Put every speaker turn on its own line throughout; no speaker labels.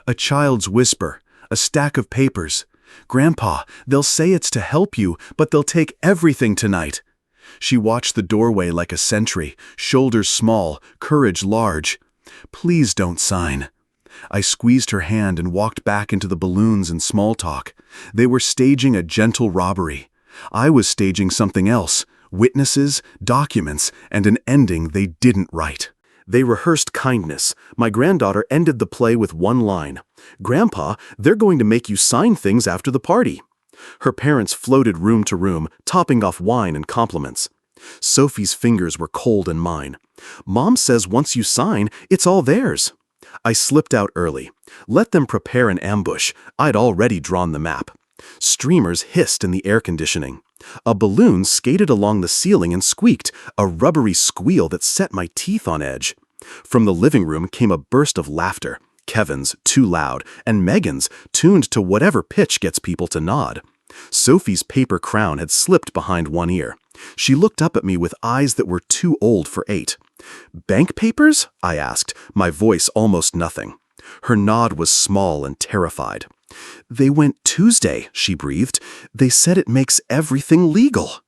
A child's whisper, a stack of papers. "Grandpa, they'll say it's to help you, but they'll take everything tonight." She watched the doorway like a sentry, shoulders small, courage large. "Please don't sign." I squeezed her hand and walked back into the balloons and small talk. They were staging a gentle robbery. I was staging something else, witnesses, documents, and an ending they didn't write. They rehearsed kindness. My granddaughter ended the play with one line. "Grandpa, they're going to make you sign things after the party." Her parents floated room to room, topping off wine and compliments. Sophie's fingers were cold in mine. "Mom says once you sign, it's all theirs." I slipped out early. Let them prepare an ambush. I'd already drawn the map. Streamers hissed in the air conditioning. A balloon skated along the ceiling and squeaked, a rubbery squeal that set my teeth on edge. From the living room came a burst of laughter. Kevin's, too loud, and Megan's, tuned to whatever pitch gets people to nod. Sophie's paper crown had slipped behind one ear. She looked up at me with eyes that were too old for 8. "Bank papers?" I asked, my voice almost nothing. Her nod was small and terrified. "They went Tuesday," she breathed. "They said it makes everything legal."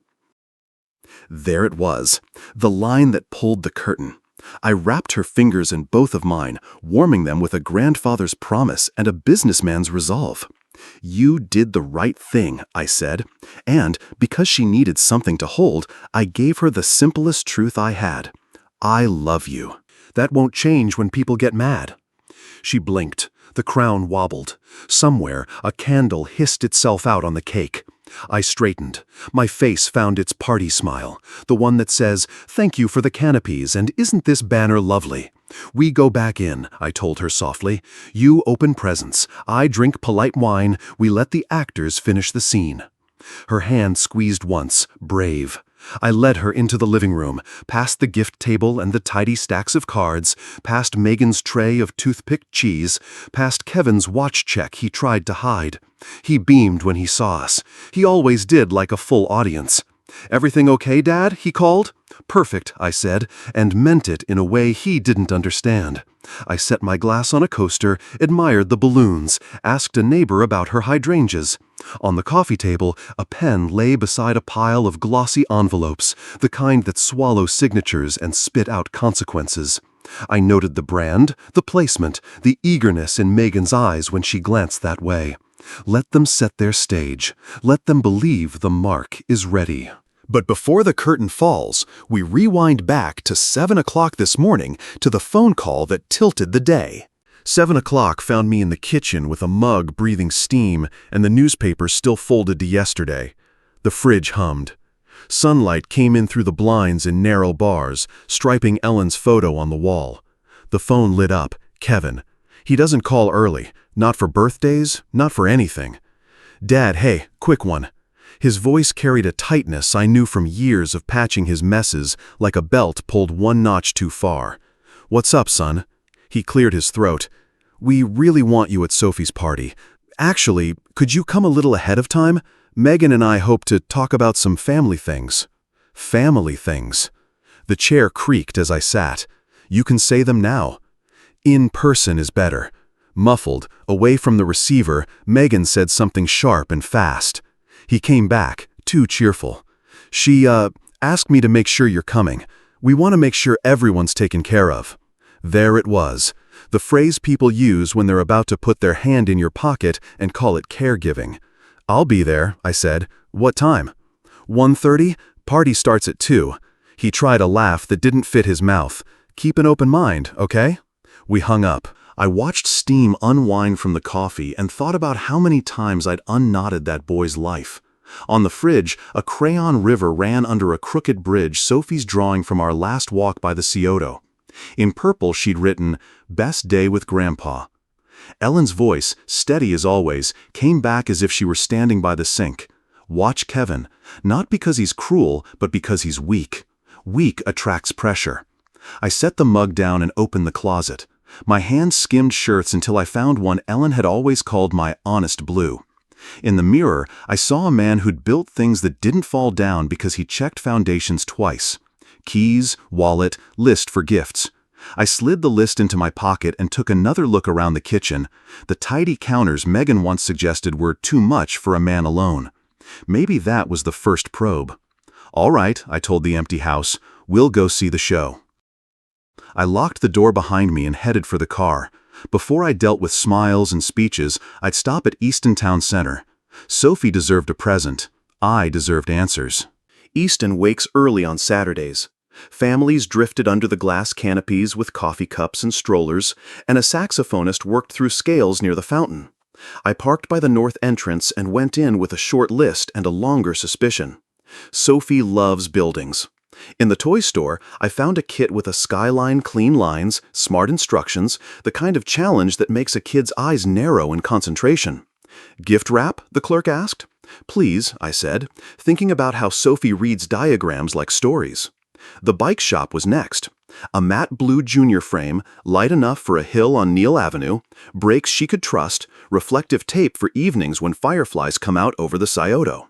There it was, the line that pulled the curtain. I wrapped her fingers in both of mine, warming them with a grandfather's promise and a businessman's resolve. "You did the right thing," I said, and, because she needed something to hold, I gave her the simplest truth I had. "I love you." "That won't change when people get mad." She blinked. The crown wobbled. Somewhere, a candle hissed itself out on the cake. I straightened. My face found its party smile, the one that says, "Thank you for the canopies, and isn't this banner lovely?" "We go back in," I told her softly. "You open presents. I drink polite wine. We let the actors finish the scene." Her hand squeezed once, brave. I led her into the living room, past the gift table and the tidy stacks of cards, past Megan's tray of toothpicked cheese, past Kevin's watch check he tried to hide. He beamed when he saw us. He always did, like a full audience. "Everything okay, Dad?" he called. "Perfect," I said, and meant it in a way he didn't understand. I set my glass on a coaster, admired the balloons, asked a neighbor about her hydrangeas. On the coffee table, a pen lay beside a pile of glossy envelopes, the kind that swallow signatures and spit out consequences. I noted the brand, the placement, the eagerness in Megan's eyes when she glanced that way. Let them set their stage. Let them believe the mark is ready. But before the curtain falls, we rewind back to 7 o'clock this morning to the phone call that tilted the day. 7 o'clock found me in the kitchen with a mug breathing steam and the newspaper still folded to yesterday. The fridge hummed. Sunlight came in through the blinds in narrow bars, striping Ellen's photo on the wall. The phone lit up. Kevin. He doesn't call early. Not for birthdays, not for anything. "Dad, hey, quick one." His voice carried a tightness I knew from years of patching his messes, like a belt pulled one notch too far. "What's up, son?" He cleared his throat. "We really want you at Sophie's party. Actually, could you come a little ahead of time? Megan and I hope to talk about some family things." Family things. The chair creaked as I sat. "You can say them now." "In person is better." Muffled, away from the receiver, Megan said something sharp and fast. He came back, too cheerful. She asked me to make sure you're coming. We want to make sure everyone's taken care of." There it was, the phrase people use when they're about to put their hand in your pocket and call it caregiving. "I'll be there," I said. "What time?" 1:30. Party starts at 2. He tried a laugh that didn't fit his mouth. "Keep an open mind, okay?" We hung up. I watched steam unwind from the coffee and thought about how many times I'd unknotted that boy's life. On the fridge, a crayon river ran under a crooked bridge Sophie's drawing from our last walk by the Scioto. In purple she'd written, "Best day with Grandpa." Ellen's voice, steady as always, came back as if she were standing by the sink. "Watch Kevin, not because he's cruel, but because he's weak. Weak attracts pressure." I set the mug down and opened the closet. My hand skimmed shirts until I found one Ellen had always called my honest blue. In the mirror, I saw a man who'd built things that didn't fall down because he checked foundations twice. Keys, wallet, list for gifts. I slid the list into my pocket and took another look around the kitchen. The tidy counters Megan once suggested were too much for a man alone. Maybe that was the first probe. "All right," I told the empty house, "we'll go see the show." I locked the door behind me and headed for the car. Before I dealt with smiles and speeches, I'd stop at Easton Town Center. Sophie deserved a present. I deserved answers. Easton wakes early on Saturdays. Families drifted under the glass canopies with coffee cups and strollers, and a saxophonist worked through scales near the fountain. I parked by the north entrance and went in with a short list and a longer suspicion. Sophie loves buildings. In the toy store, I found a kit with a skyline, clean lines, smart instructions, the kind of challenge that makes a kid's eyes narrow in concentration. "Gift wrap?" the clerk asked. "Please," I said, thinking about how Sophie reads diagrams like stories. The bike shop was next. A matte blue junior frame, light enough for a hill on Neal Avenue, brakes she could trust, reflective tape for evenings when fireflies come out over the Scioto.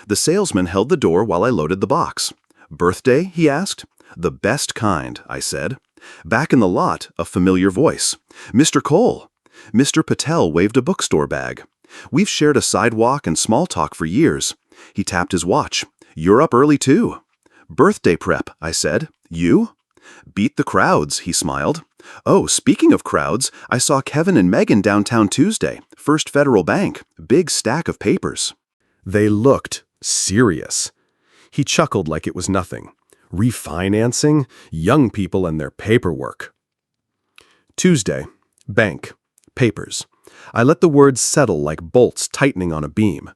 The salesman held the door while I loaded the box. "Birthday?" he asked. "The best kind," I said. Back in the lot, a familiar voice. "Mr. Cole." Mr. Patel waved a bookstore bag. "We've shared a sidewalk and small talk for years." He tapped his watch. "You're up early too." "Birthday prep," I said. "You?" "Beat the crowds," he smiled. "Oh, speaking of crowds, I saw Kevin and Megan downtown Tuesday. First Federal Bank. Big stack of papers." They looked serious. He chuckled like it was nothing. Refinancing? Young people and their paperwork. Tuesday. Bank. Papers. I let the words settle like bolts tightening on a beam.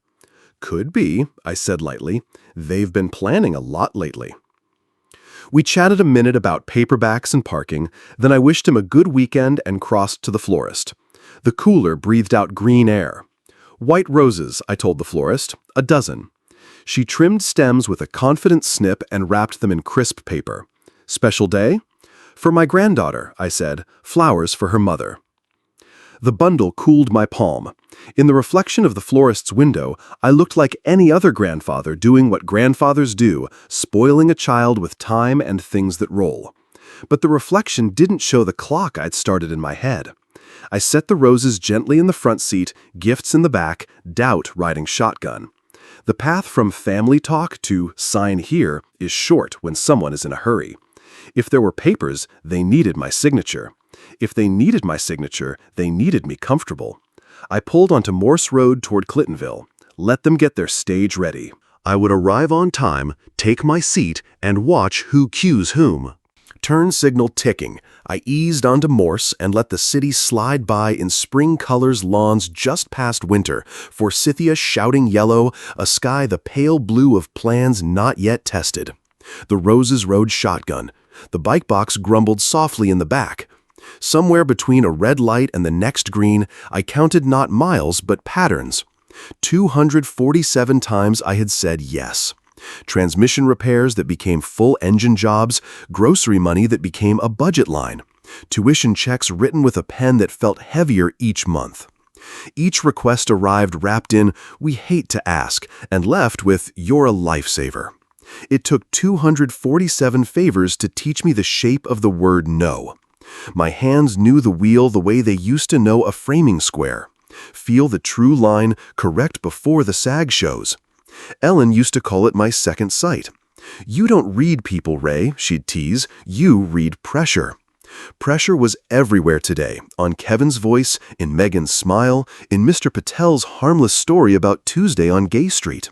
"Could be," I said lightly. "They've been planning a lot lately." We chatted a minute about paperbacks and parking, then I wished him a good weekend and crossed to the florist. The cooler breathed out green air. "White roses," I told the florist. "A dozen." She trimmed stems with a confident snip and wrapped them in crisp paper. "Special day?" "For my granddaughter," I said. "Flowers for her mother." The bundle cooled my palm. In the reflection of the florist's window, I looked like any other grandfather doing what grandfathers do, spoiling a child with time and things that roll. But the reflection didn't show the clock I'd started in my head. I set the roses gently in the front seat, gifts in the back, doubt riding shotgun. The path from family talk to "sign here" is short when someone is in a hurry. If there were papers, they needed my signature. If they needed my signature, they needed me comfortable. I pulled onto Morse Road toward Clintonville. Let them get their stage ready. I would arrive on time, take my seat, and watch who cues whom. Turn signal ticking, I eased onto Morse and let the city slide by in spring colors lawns just past winter, forsythia shouting yellow, a sky the pale blue of plans not yet tested. The roses rode shotgun. The bike box grumbled softly in the back. Somewhere between a red light and the next green, I counted not miles but patterns. 247 times I had said yes. Transmission repairs that became full engine jobs, grocery money that became a budget line, tuition checks written with a pen that felt heavier each month. Each request arrived wrapped in, "We hate to ask," and left with, "You're a lifesaver." It took 247 favors to teach me the shape of the word no. My hands knew the wheel the way they used to know a framing square. Feel the true line, correct before the sag shows. Ellen used to call it my second sight. "You don't read people, Ray," she'd tease. "You read pressure." Pressure was everywhere today, on Kevin's voice, in Megan's smile, in Mr. Patel's harmless story about Tuesday on Gay Street.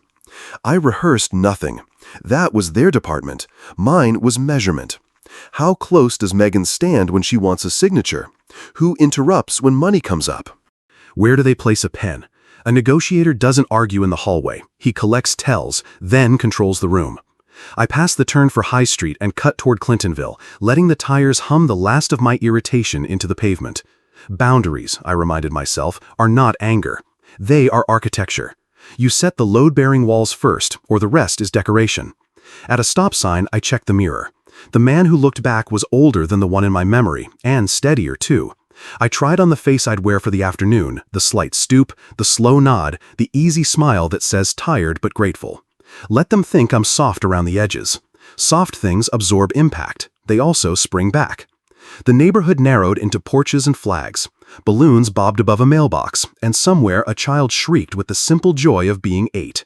I rehearsed nothing. That was their department. Mine was measurement. How close does Megan stand when she wants a signature? Who interrupts when money comes up? Where do they place a pen? A negotiator doesn't argue in the hallway. He collects tells, then controls the room. I passed the turn for High Street and cut toward Clintonville, letting the tires hum the last of my irritation into the pavement. Boundaries, I reminded myself, are not anger. They are architecture. You set the load-bearing walls first, or the rest is decoration. At a stop sign, I checked the mirror. The man who looked back was older than the one in my memory, and steadier too. I tried on the face I'd wear for the afternoon, the slight stoop, the slow nod, the easy smile that says tired but grateful. Let them think I'm soft around the edges. Soft things absorb impact. They also spring back. The neighborhood narrowed into porches and flags. Balloons bobbed above a mailbox, and somewhere a child shrieked with the simple joy of being 8.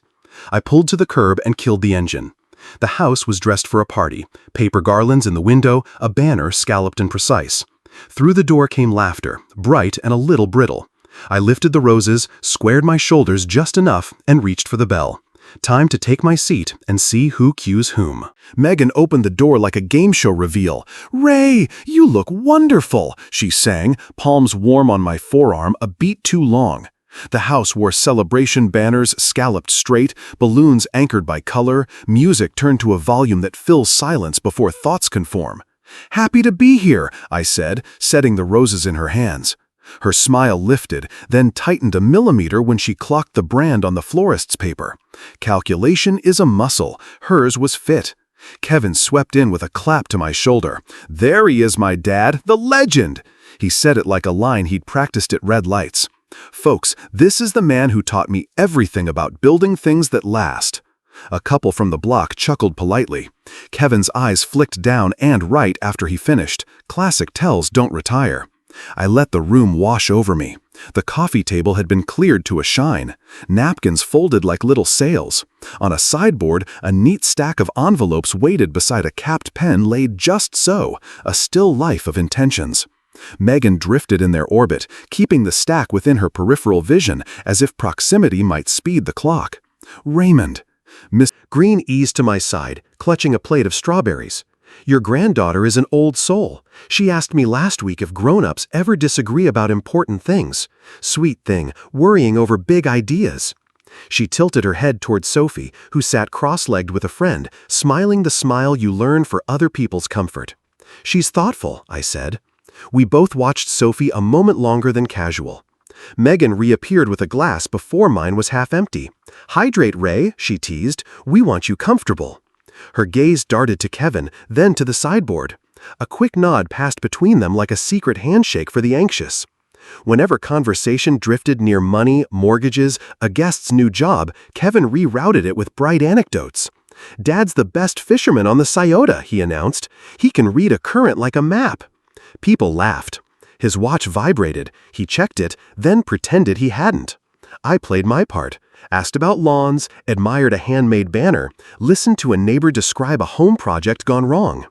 I pulled to the curb and killed the engine. The house was dressed for a party, paper garlands in the window, a banner scalloped and precise. Through the door came laughter, bright and a little brittle. I lifted the roses, squared my shoulders just enough, and reached for the bell. Time to take my seat and see who cues whom. Megan opened the door like a game show reveal. "Ray, you look wonderful," she sang, palms warm on my forearm, a beat too long. The house wore celebration banners scalloped straight, balloons anchored by color, music turned to a volume that fills silence before thoughts conform. "Happy to be here," I said, setting the roses in her hands. Her smile lifted, then tightened a millimeter when she clocked the brand on the florist's paper. Calculation is a muscle. Hers was fit. Kevin swept in with a clap to my shoulder. "There he is, my dad, the legend!" He said it like a line he'd practiced at red lights. "Folks, this is the man who taught me everything about building things that last." A couple from the block chuckled politely. Kevin's eyes flicked down and right after he finished. Classic tells don't retire. I let the room wash over me. The coffee table had been cleared to a shine. Napkins folded like little sails. On a sideboard, a neat stack of envelopes waited beside a capped pen laid just so, a still life of intentions. Megan drifted in their orbit, keeping the stack within her peripheral vision, as if proximity might speed the clock. "Raymond." Miss Green eased to my side, clutching a plate of strawberries. "Your granddaughter is an old soul. She asked me last week if grown-ups ever disagree about important things. Sweet thing, worrying over big ideas." She tilted her head toward Sophie, who sat cross-legged with a friend, smiling the smile you learn for other people's comfort. "She's thoughtful," I said. We both watched Sophie a moment longer than casual. Megan reappeared with a glass before mine was half empty. "Hydrate, Ray," she teased. "We want you comfortable." Her gaze darted to Kevin, then to the sideboard. A quick nod passed between them like a secret handshake for the anxious. Whenever conversation drifted near money, mortgages, a guest's new job, Kevin rerouted it with bright anecdotes. "Dad's the best fisherman on the Scioto," he announced. "He can read a current like a map." People laughed. His watch vibrated. He checked it, then pretended he hadn't. I played my part, asked about lawns, admired a handmade banner, listened to a neighbor describe a home project gone wrong.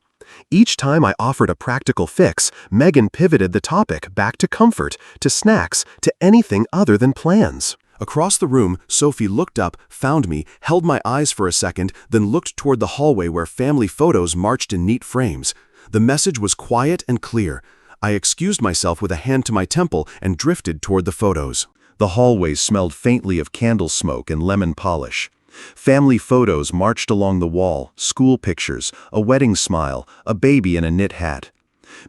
Each time I offered a practical fix, Megan pivoted the topic back to comfort, to snacks, to anything other than plans. Across the room, Sophie looked up, found me, held my eyes for a second, then looked toward the hallway where family photos marched in neat frames. The message was quiet and clear. I excused myself with a hand to my temple and drifted toward the photos. The hallways smelled faintly of candle smoke and lemon polish. Family photos marched along the wall, school pictures, a wedding smile, a baby in a knit hat.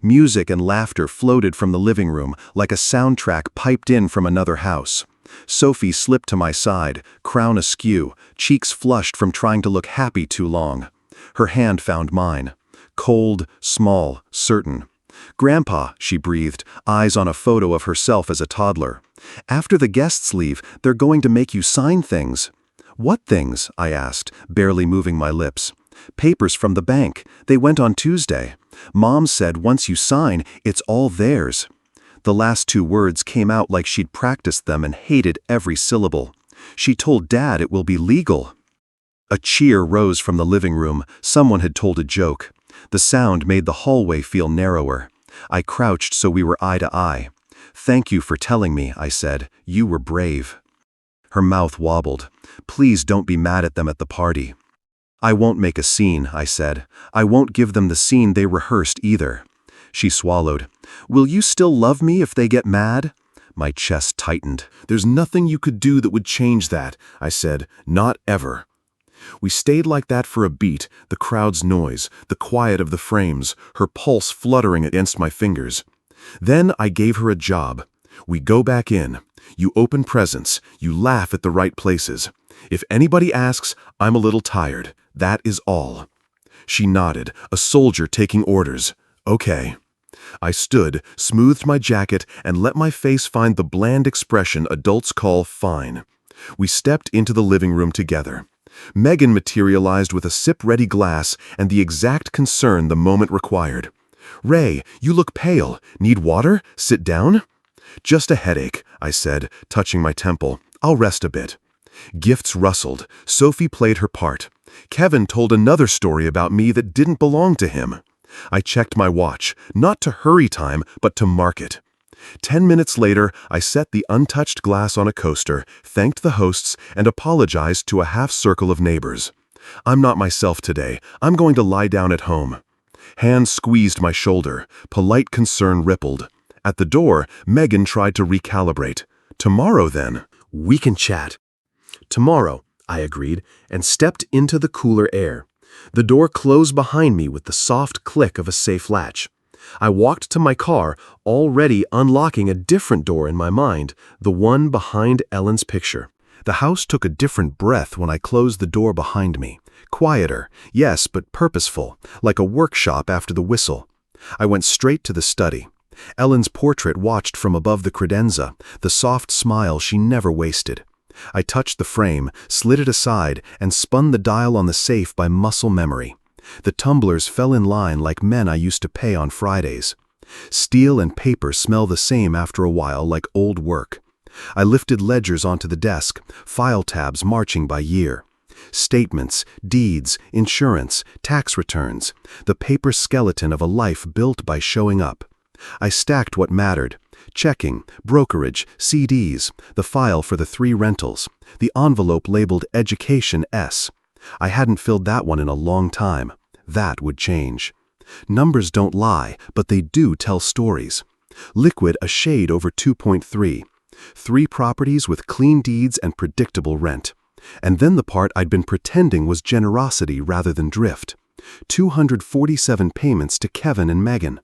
Music and laughter floated from the living room like a soundtrack piped in from another house. Sophie slipped to my side, crown askew, cheeks flushed from trying to look happy too long. Her hand found mine. Cold, small, certain. "Grandpa," she breathed, eyes on a photo of herself as a toddler. "After the guests leave, they're going to make you sign things." "What things?" I asked, barely moving my lips. "Papers from the bank. They went on Tuesday. Mom said once you sign, it's all theirs." The last 2 words came out like she'd practiced them and hated every syllable. "She told Dad it will be legal." A cheer rose from the living room. Someone had told a joke. The sound made the hallway feel narrower. I crouched so we were eye to eye. "Thank you for telling me," I said. "You were brave." Her mouth wobbled. "Please don't be mad at them at the party." "I won't make a scene," I said. "I won't give them the scene they rehearsed either." She swallowed. "Will you still love me if they get mad?" My chest tightened. "There's nothing you could do that would change that," I said. "Not ever." We stayed like that for a beat, the crowd's noise, the quiet of the frames, her pulse fluttering against my fingers. Then I gave her a job. "We go back in. You open presents. You laugh at the right places. If anybody asks, I'm a little tired. That is all." She nodded, a soldier taking orders. "Okay." I stood, smoothed my jacket, and let my face find the bland expression adults call fine. We stepped into the living room together. Megan materialized with a sip-ready glass and the exact concern the moment required. "Ray, you look pale. Need water? Sit down?" "Just a headache," I said, touching my temple. "I'll rest a bit." Gifts rustled. Sophie played her part. Kevin told another story about me that didn't belong to him. I checked my watch, not to hurry time, but to mark it. 10 minutes later, I set the untouched glass on a coaster, thanked the hosts, and apologized to a half-circle of neighbors. "I'm not myself today. I'm going to lie down at home." Hands squeezed my shoulder. Polite concern rippled. At the door, Megan tried to recalibrate. "Tomorrow, then. We can chat." "Tomorrow," I agreed, and stepped into the cooler air. The door closed behind me with the soft click of a safe latch. I walked to my car, already unlocking a different door in my mind, the one behind Ellen's picture. The house took a different breath when I closed the door behind me. Quieter, yes, but purposeful, like a workshop after the whistle. I went straight to the study. Ellen's portrait watched from above the credenza, the soft smile she never wasted. I touched the frame, slid it aside, and spun the dial on the safe by muscle memory. The tumblers fell in line like men I used to pay on Fridays. Steel and paper smell the same after a while, like old work. I lifted ledgers onto the desk, file tabs marching by year. Statements, deeds, insurance, tax returns, the paper skeleton of a life built by showing up. I stacked what mattered. Checking, brokerage, CDs, the file for the 3 rentals, the envelope labeled Education S. I hadn't filled that one in a long time. That would change. Numbers don't lie, but they do tell stories. Liquid a shade over 2.3. 3 properties with clean deeds and predictable rent. And then the part I'd been pretending was generosity rather than drift. 247 payments to Kevin and Megan.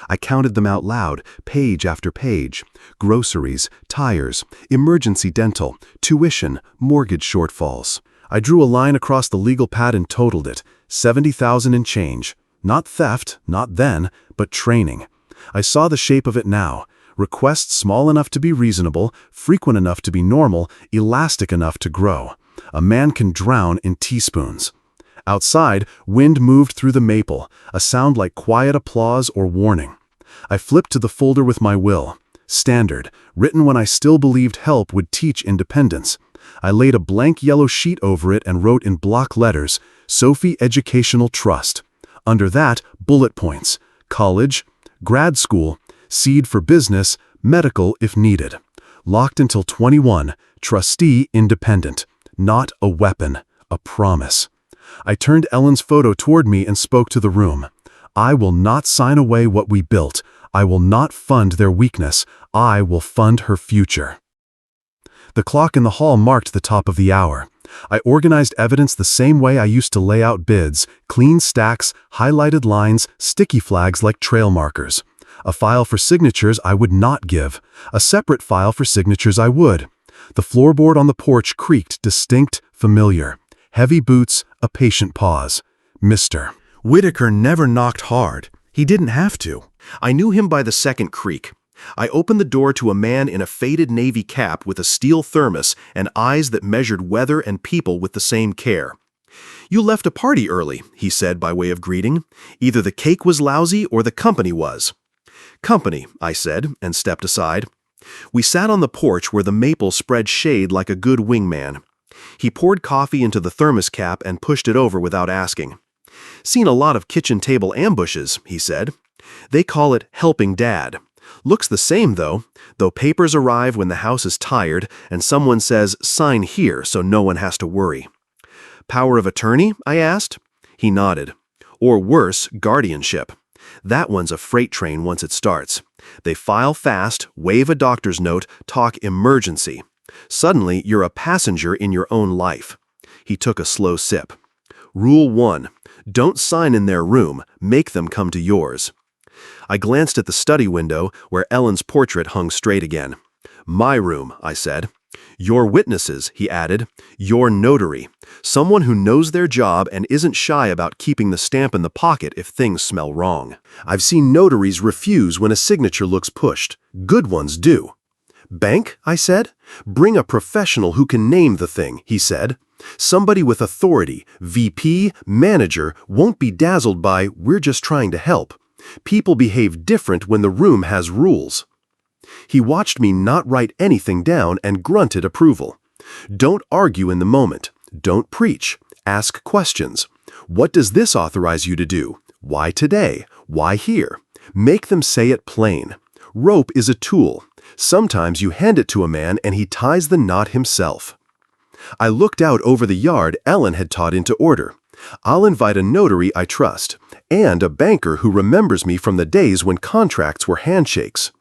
I counted them out loud, page after page. Groceries, tires, emergency dental, tuition, mortgage shortfalls. I drew a line across the legal pad and totaled it. 70,000 and change. Not theft, not then, but training. I saw the shape of it now. Requests small enough to be reasonable, frequent enough to be normal, elastic enough to grow. A man can drown in teaspoons. Outside, wind moved through the maple, a sound like quiet applause or warning. I flipped to the folder with my will. Standard, written when I still believed help would teach independence. I laid a blank yellow sheet over it and wrote in block letters, Sophie Educational Trust. Under that, bullet points. College, grad school, seed for business, medical if needed. Locked until 21, trustee independent. Not a weapon, a promise. I turned Ellen's photo toward me and spoke to the room. I will not sign away what we built. I will not fund their weakness. I will fund her future. The clock in the hall marked the top of the hour. I organized evidence the same way I used to lay out bids, clean stacks, highlighted lines, sticky flags like trail markers. A file for signatures I would not give. A separate file for signatures I would. The floorboard on the porch creaked, distinct, familiar. Heavy boots, a patient pause. Mr. Whitaker never knocked hard. He didn't have to. I knew him by the second creak. I opened the door to a man in a faded navy cap with a steel thermos and eyes that measured weather and people with the same care. "You left a party early," he said by way of greeting. "Either the cake was lousy or the company was." "Company," I said, and stepped aside. We sat on the porch where the maple spread shade like a good wingman. He poured coffee into the thermos cap and pushed it over without asking. "Seen a lot of kitchen table ambushes," he said. "They call it helping dad. Looks the same, though papers arrive when the house is tired and someone says, 'Sign here,' so no one has to worry." "Power of attorney?" I asked. He nodded. "Or worse, guardianship. That one's a freight train once it starts. They file fast, wave a doctor's note, talk emergency. Suddenly, you're a passenger in your own life." He took a slow sip. "Rule 1. Don't sign in their room. Make them come to yours." I glanced at the study window where Ellen's portrait hung straight again. "My room," I said. "Your witnesses," he added. "Your notary. Someone who knows their job and isn't shy about keeping the stamp in the pocket if things smell wrong. I've seen notaries refuse when a signature looks pushed. Good ones do." "Bank?" I said. "Bring a professional who can name the thing," he said. "Somebody with authority, VP, manager, won't be dazzled by, 'We're just trying to help.'
People behave different when the room has rules. He watched me not write anything down and grunted approval. Don't argue in the moment. Don't preach. Ask questions. What does this authorize you to do? Why today? Why here? Make them say it plain. Rope is a tool. Sometimes you hand it to a man and he ties the knot himself. I looked out over the yard Ellen had taught into order. I'll invite a notary I trust, and a banker who remembers me from the days when contracts were handshakes.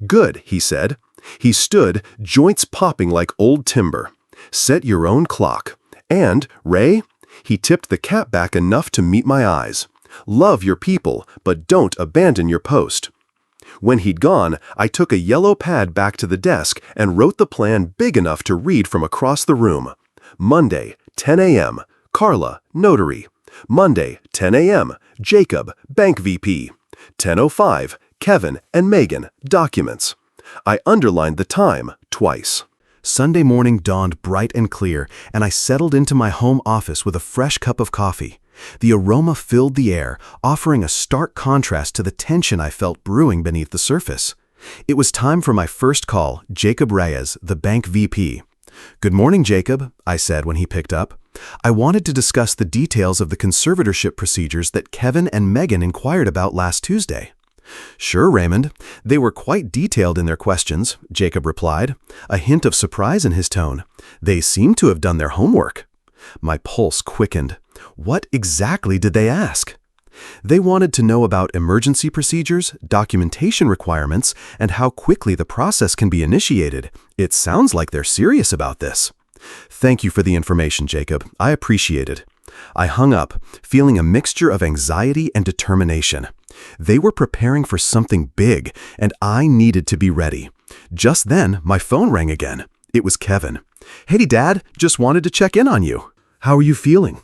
Good, he said. He stood, joints popping like old timber. Set your own clock. And, Ray, he tipped the cap back enough to meet my eyes. Love your people, but don't abandon your post. When he'd gone, I took a yellow pad back to the desk and wrote the plan big enough to read from across the room. Monday, 10 a.m., Carla, notary. Monday, 10 a.m., Jacob, bank VP. 10:05, Kevin and Megan, documents. I underlined the time twice.
Sunday morning dawned bright and clear, and I settled into my home office with a fresh cup of coffee. The aroma filled the air, offering a stark contrast to the tension I felt brewing beneath the surface. It was time for my first call, Jacob Reyes, the bank VP. "Good morning, Jacob," I said when he picked up. I wanted to discuss the details of the conservatorship procedures that Kevin and Megan inquired about last Tuesday. "Sure, Raymond. They were quite detailed in their questions," Jacob replied, a hint of surprise in his tone. "They seem to have done their homework." My pulse quickened. What exactly did they ask? They wanted to know about emergency procedures, documentation requirements, and how quickly the process can be initiated. It sounds like they're serious about this. "Thank you for the information, Jacob. I appreciate it." I hung up, feeling a mixture of anxiety and determination. They were preparing for something big, and I needed to be ready. Just then, my phone rang again. It was Kevin. "Hey, Dad, just wanted to check in on you. How are you feeling?"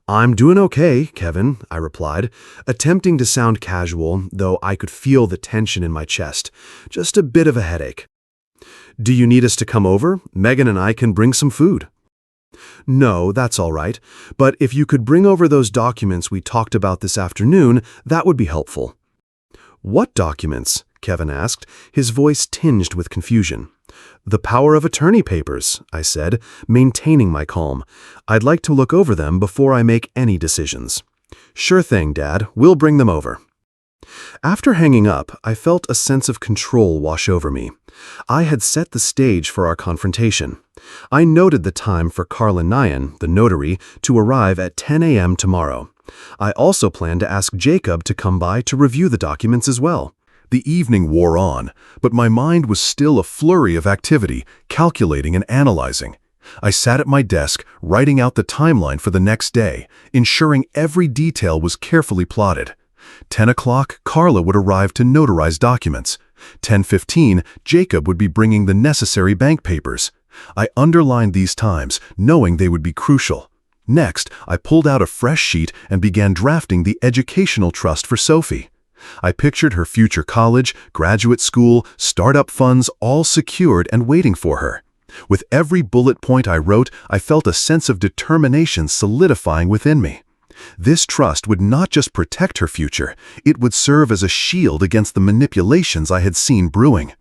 "I'm doing okay, Kevin," I replied, attempting to sound casual, though I could feel the tension in my chest. Just a bit of a headache. "Do you need us to come over? Megan and I can bring some food." "No, that's all right. But if you could bring over those documents we talked about this afternoon, that would be helpful." "What documents?" Kevin asked, his voice tinged with confusion. "The power of attorney papers," I said, maintaining my calm. "I'd like to look over them before I make any decisions." "Sure thing, Dad. We'll bring them over." After hanging up, I felt a sense of control wash over me. I had set the stage for our confrontation. I noted the time for Carla Nyan, the notary, to arrive at 10 a.m. tomorrow. I also planned to ask Jacob to come by to review the documents as well. The evening wore on, but my mind was still a flurry of activity, calculating and analyzing. I sat at my desk, writing out the timeline for the next day, ensuring every detail was carefully plotted. 10 o'clock, Carla would arrive to notarize documents. 10:15, Jacob would be bringing the necessary bank papers. I underlined these times, knowing they would be crucial. Next, I pulled out a fresh sheet and began drafting the educational trust for Sophie. I pictured her future college, graduate school, startup funds all secured and waiting for her. With every bullet point I wrote, I felt a sense of determination solidifying within me. This trust would not just protect her future, it would serve as a shield against the manipulations I had seen brewing.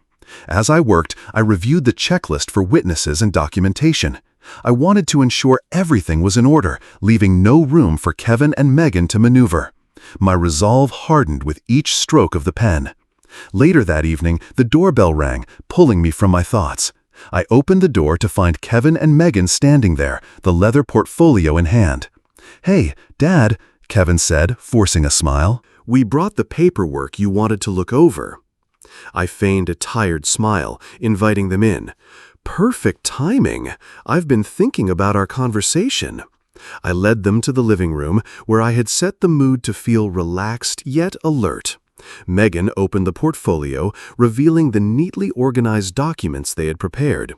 As I worked, I reviewed the checklist for witnesses and documentation. I wanted to ensure everything was in order, leaving no room for Kevin and Megan to maneuver. My resolve hardened with each stroke of the pen. Later that evening, the doorbell rang, pulling me from my thoughts. I opened the door to find Kevin and Megan standing there, the leather portfolio in hand. "Hey, Dad," Kevin said, forcing a smile. "We brought the paperwork you wanted to look over." I feigned a tired smile, inviting them in. Perfect timing. I've been thinking about our conversation. I led them to the living room, where I had set the mood to feel relaxed yet alert. Megan opened the portfolio, revealing the neatly organized documents they had prepared.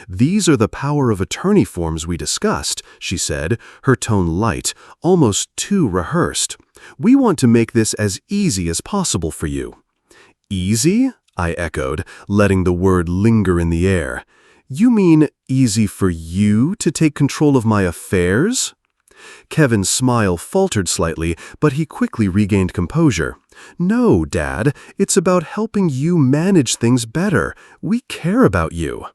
"These are the power of attorney forms we discussed," she said, her tone light, almost too rehearsed. "We want to make this as easy as possible for you." "Easy?" I echoed, letting the word linger in the air. "You mean easy for you to take control of my affairs?"
Kevin's smile faltered slightly, but he quickly regained composure. "No, Dad, it's about helping you manage things better. We care about you."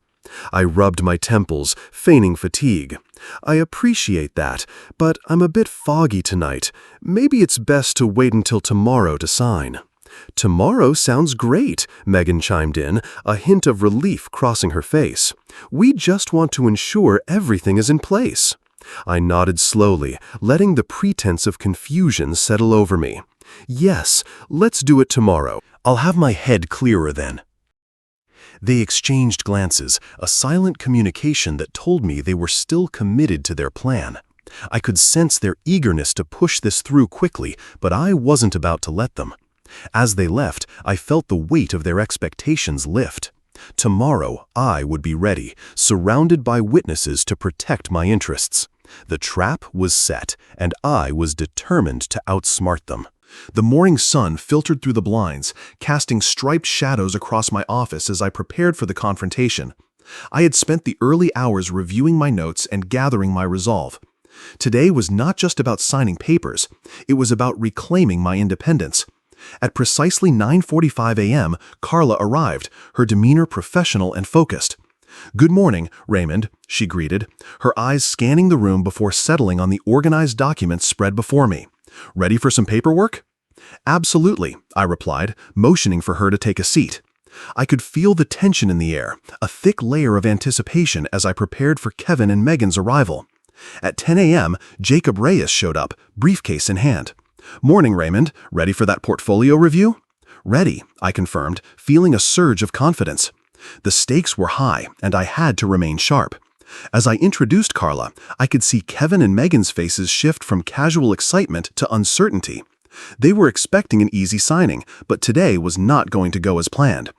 I rubbed my temples, feigning fatigue. "I appreciate that, but I'm a bit foggy tonight. Maybe it's best to wait until tomorrow to sign." "Tomorrow sounds great," Megan chimed in, a hint of relief crossing her face. "We just want to ensure everything is in place." I nodded slowly, letting the pretense of confusion settle over me. "Yes, let's do it tomorrow. I'll have my head clearer then." They exchanged glances, a silent communication that told me they were still committed to their plan. I could sense their eagerness to push this through quickly, but I wasn't about to let them. As they left, I felt the weight of their expectations lift. Tomorrow, I would be ready, surrounded by witnesses to protect my interests. The trap was set, and I was determined to outsmart them. The morning sun filtered through the blinds, casting striped shadows across my office as I prepared for the confrontation. I had spent the early hours reviewing my notes and gathering my resolve. Today was not just about signing papers, it was about reclaiming my independence. At precisely 9:45 a.m., Carla arrived, her demeanor professional and focused. "Good morning, Raymond," she greeted, her eyes scanning the room before settling on the organized documents spread before me. "Ready for some paperwork?" "Absolutely," I replied, motioning for her to take a seat. I could feel the tension in the air, a thick layer of anticipation as I prepared for Kevin and Megan's arrival. At 10 a.m., Jacob Reyes showed up, briefcase in hand. "Morning, Raymond. Ready for that portfolio review?" "Ready," I confirmed, feeling a surge of confidence. The stakes were high, and I had to remain sharp. As I introduced Carla, I could see Kevin and Megan's faces shift from casual excitement to uncertainty. They were expecting an easy signing, but today was not going to go as planned.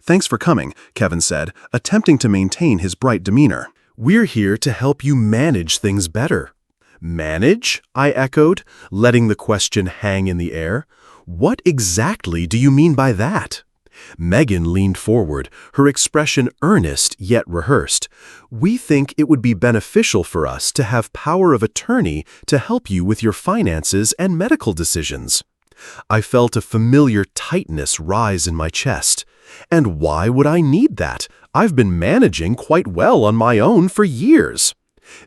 "Thanks for coming," Kevin said, attempting to maintain his bright demeanor. "We're here to help you manage things better." "Manage?" I echoed, letting the question hang in the air. "What exactly do you mean by that?" Megan leaned forward, her expression earnest yet rehearsed. "We think it would be beneficial for us to have power of attorney to help you with your finances and medical decisions." I felt a familiar tightness rise in my chest. "And why would I need that? I've been managing quite well on my own for years."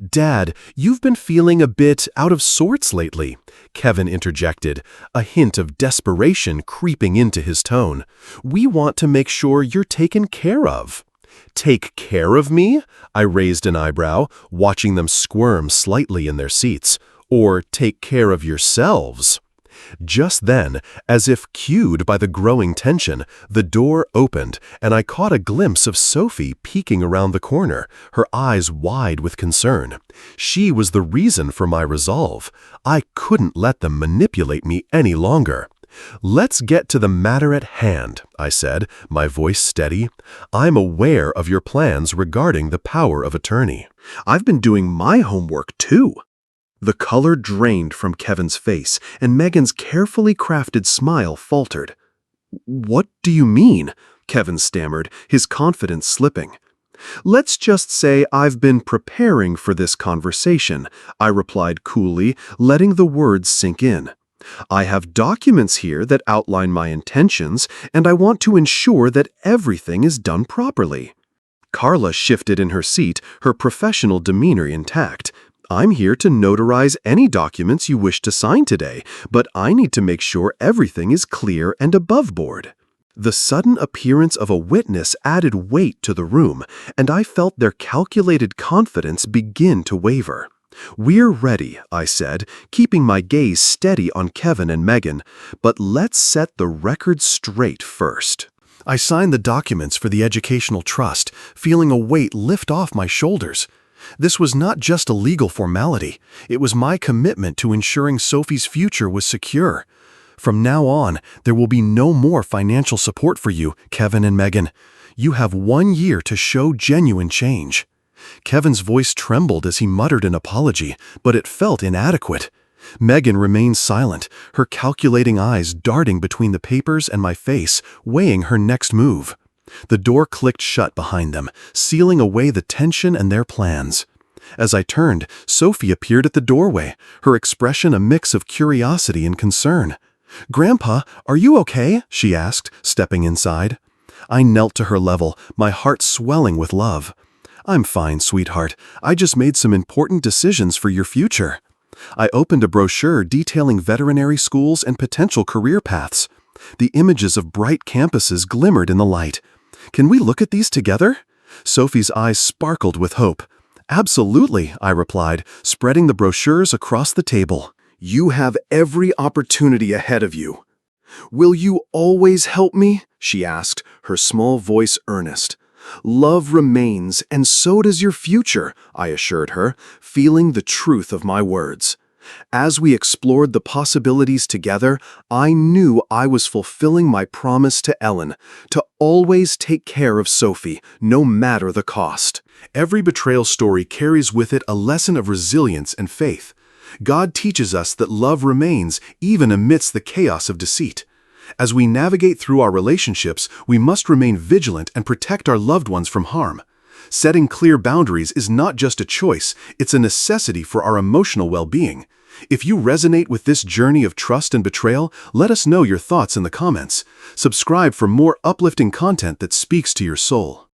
"Dad, you've been feeling a bit out of sorts lately," Kevin interjected, a hint of desperation creeping into his tone. "We want to make sure you're taken care of." "Take care of me?" I raised an eyebrow, watching them squirm slightly in their seats. "Or take care of yourselves?" Just then, as if cued by the growing tension, the door opened, and I caught a glimpse of Sophie peeking around the corner, her eyes wide with concern. She was the reason for my resolve. I couldn't let them manipulate me any longer. "Let's get to the matter at hand," I said, my voice steady. "I'm aware of your plans regarding the power of attorney." "I've been doing my homework too." The color drained from Kevin's face, and Megan's carefully crafted smile faltered. "What do you mean?" Kevin stammered, his confidence slipping. "Let's just say I've been preparing for this conversation," I replied coolly, letting the words sink in. "I have documents here that outline my intentions, and I want to ensure that everything is done properly." Carla shifted in her seat, her professional demeanor intact. "I'm here to notarize any documents you wish to sign today, but I need to make sure everything is clear and above board." The sudden appearance of a witness added weight to the room, and I felt their calculated confidence begin to waver. "We're ready," I said, keeping my gaze steady on Kevin and Megan, "but let's set the record straight first." I signed the documents for the educational trust, feeling a weight lift off my shoulders. This was not just a legal formality. It was my commitment to ensuring Sophie's future was secure. From now on, there will be no more financial support for you, Kevin and Megan. You have 1 year to show genuine change. Kevin's voice trembled as he muttered an apology, but it felt inadequate. Megan remained silent, her calculating eyes darting between the papers and my face, weighing her next move. The door clicked shut behind them, sealing away the tension and their plans.
As I turned, Sophie appeared at the doorway, her expression a mix of curiosity and concern. "Grandpa, are you okay?" she asked, stepping inside. I knelt to her level, my heart swelling with love. "I'm fine, sweetheart. I just made some important decisions for your future." I opened a brochure detailing veterinary schools and potential career paths. The images of bright campuses glimmered in the light. "Can we look at these together?" Sophie's eyes sparkled with hope. "Absolutely," I replied, spreading the brochures across the table. "You have every opportunity ahead of you." "Will you always help me?" she asked, her small voice earnest. "Love remains, and so does your future," I assured her, feeling the truth of my words. As we explored the possibilities together, I knew I was fulfilling my promise to Ellen, to always take care of Sophie, no matter the cost. Every betrayal story carries with it a lesson of resilience and faith. God teaches us that love remains even amidst the chaos of deceit. As we navigate through our relationships, we must remain vigilant and protect our loved ones from harm. Setting clear boundaries is not just a choice, it's a necessity for our emotional well-being. If you resonate with this journey of trust and betrayal, let us know your thoughts in the comments. Subscribe for more uplifting content that speaks to your soul.